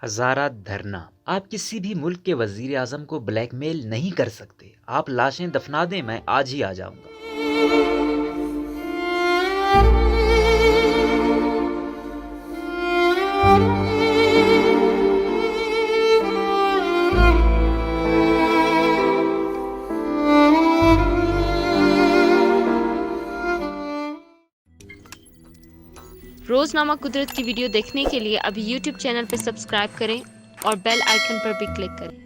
ہزارہ دھرنا۔ آپ کسی بھی ملک کے وزیر اعظم کو بلیک میل نہیں کر سکتے۔ آپ لاشیں دفنا دیں، میں آج ہی آ جاؤں گا۔ روزنامہ قدرت کی ویڈیو دیکھنے کے لیے ابھی یوٹیوب چینل پر سبسکرائب کریں اور بیل آئیکن پر بھی کلک کریں۔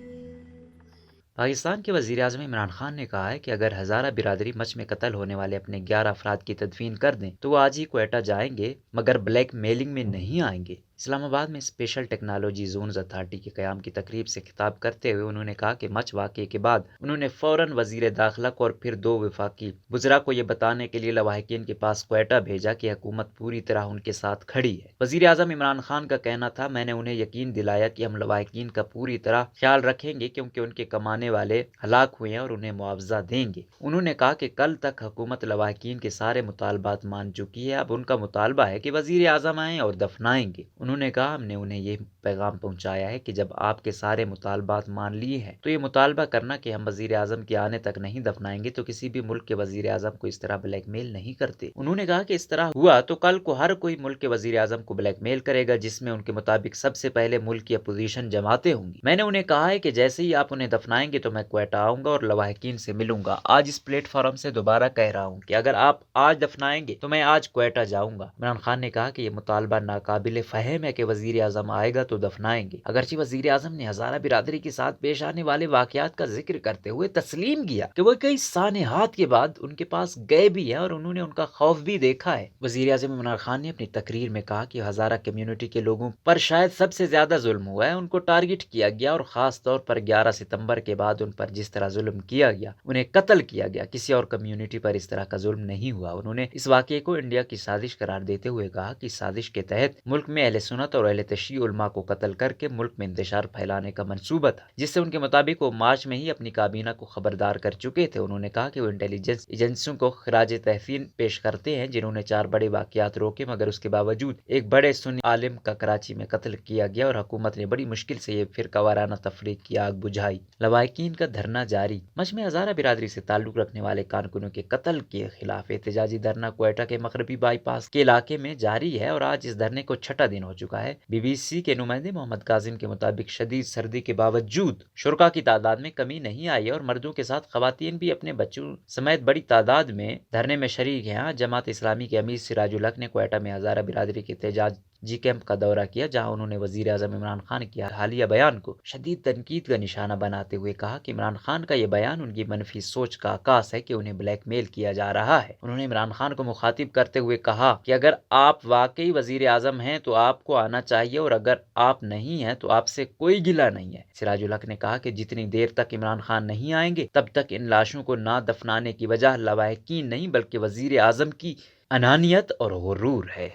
پاکستان کے وزیر اعظم عمران خان نے کہا ہے کہ اگر ہزارہ برادری مچھ میں قتل ہونے والے اپنے 11 افراد کی تدفین کر دیں تو وہ آج ہی کوئٹہ جائیں گے، مگر بلیک میلنگ میں نہیں آئیں گے۔ اسلام آباد میں اسپیشل ٹیکنالوجی زونز اتھارٹی کے قیام کی تقریب سے خطاب کرتے ہوئے انہوں نے کہا کہ مچھ واقعے کے بعد انہوں نے فوراً وزیر داخلہ کو اور پھر 2 وفاقی وزراء کو یہ بتانے کے لیے لواحقین کے پاس کوئٹہ بھیجا کہ حکومت پوری طرح ان کے ساتھ کھڑی ہے۔ وزیر اعظم عمران خان کا کہنا تھا، میں نے انہیں یقین دلایا کہ ہم لواحقین کا پوری طرح خیال رکھیں گے کیونکہ ان کے کمانے والے ہلاک ہوئے ہیں اور انہیں معاوضہ دیں گے۔ انہوں نے کہا کہ کل تک حکومت لواحقین کے سارے مطالبات مان چکی ہے، اب ان کا مطالبہ ہے کہ وزیر اعظم آئیں اور دفنائیں گے۔ انہوں نے کہا، ہم نے انہیں یہ پیغام پہنچایا ہے کہ جب آپ کے سارے مطالبات مان لیے ہیں تو یہ مطالبہ کرنا کہ ہم وزیر اعظم کے آنے تک نہیں دفنائیں گے، تو کسی بھی ملک کے وزیر اعظم کو اس طرح بلیک میل نہیں کرتے۔ انہوں نے کہا کہ اس طرح ہوا تو کل کو ہر کوئی ملک کے وزیر اعظم کو بلیک میل کرے گا، جس میں ان کے مطابق سب سے پہلے ملک کی اپوزیشن جماعتیں ہوں گی۔ میں نے انہیں کہا ہے کہ جیسے ہی آپ انہیں دفنائیں گے تو میں کوئٹہ آؤں گا اور لواحقین سے ملوں گا۔ آج اس پلیٹ فارم سے دوبارہ کہہ رہا ہوں کہ اگر آپ آج دفنائیں گے تو میں آج کوئٹہ جاؤں گا۔ عمران خان نے کہا کہ یہ مطالبہ ناقابل فہم ہے کہ وزیر اعظم آئے گا تو دفنائیں گے۔ اگرچہ وزیر اعظم نے ہزارہ برادری کے ساتھ پیش آنے والے واقعات کا ذکر کرتے ہوئے تسلیم کیا کہ وہ کئی سانحات کے بعد ان کے پاس گئے بھی ہیں اور انہوں نے ان کا خوف بھی دیکھا ہے۔ وزیر اعظم عمران خان نے اپنی تقریر میں کہا کہ ہزارہ کمیونٹی کے لوگوں پر شاید سب سے زیادہ ظلم ہوا ہے، ان کو ٹارگٹ کیا گیا اور خاص طور پر 11 ستمبر کے بعد ان پر جس طرح ظلم کیا گیا، انہیں قتل کیا گیا، کسی اور کمیونٹی پر اس طرح کا ظلم نہیں ہوا۔ انہوں نے اس واقعے کو انڈیا کی سازش قرار دیتے ہوئے کہا کہ سازش کے تحت ملک میں اہل سنت اور اہل تشیع علماء کو قتل کر کے ملک میں انتشار پھیلانے کا منصوبہ تھا، جس سے ان کے مطابق وہ مارچ میں ہی اپنی کابینہ کو خبردار کر چکے تھے۔ انہوں نے کہا کہ وہ انٹیلیجنس ایجنسیوں کو خراج تحسین پیش کرتے ہیں جنہوں نے 4 بڑے واقعات روکے، مگر اس کے باوجود ایک بڑے سنی عالم کا کراچی میں قتل کیا گیا اور حکومت نے بڑی مشکل سے یہ فرقہ وارانہ تفریق کی آگ بجھائی۔ لواحقین کا دھرنا جاری۔ مچھ میں ہزارہ برادری سے تعلق رکھنے والے کارکنوں کے قتل کے خلاف احتجاجی دھرنا کوئٹہ کے مغربی بائی پاس کے علاقے میں جاری ہے اور آج اس دھرنے کو 6واں دن ہو چکا ہے۔ بی بی سی کے نمائندے محمد کاظم کے مطابق شدید سردی کے باوجود شرکاء کی تعداد میں کمی نہیں آئی اور مردوں کے ساتھ خواتین بھی اپنے بچوں سمیت بڑی تعداد میں دھرنے میں شریک ہیں۔ جماعت اسلامی کے امیر سراج الحق نے کوئٹہ میں ہزارہ برادری کے احتجاجی کیمپ کا دورہ کیا، جہاں انہوں نے وزیر اعظم عمران خان کے حالیہ بیان کو شدید تنقید کا نشانہ بناتے ہوئے کہا کہ عمران خان کا یہ بیان ان کی منفی سوچ کا عکاس ہے کہ انہیں بلیک میل کیا جا رہا ہے۔ انہوں نے عمران خان کو مخاطب کرتے ہوئے کہا کہ اگر آپ واقعی وزیر اعظم ہیں تو آپ کو آنا چاہیے اور اگر آپ نہیں ہیں تو آپ سے کوئی گلہ نہیں ہے۔ سراج الحق نے کہا کہ جتنی دیر تک عمران خان نہیں آئیں گے تب تک ان لاشوں کو نہ دفنانے کی وجہ لواحقین نہیں بلکہ وزیر اعظم کی انانیت اور غرور ہے۔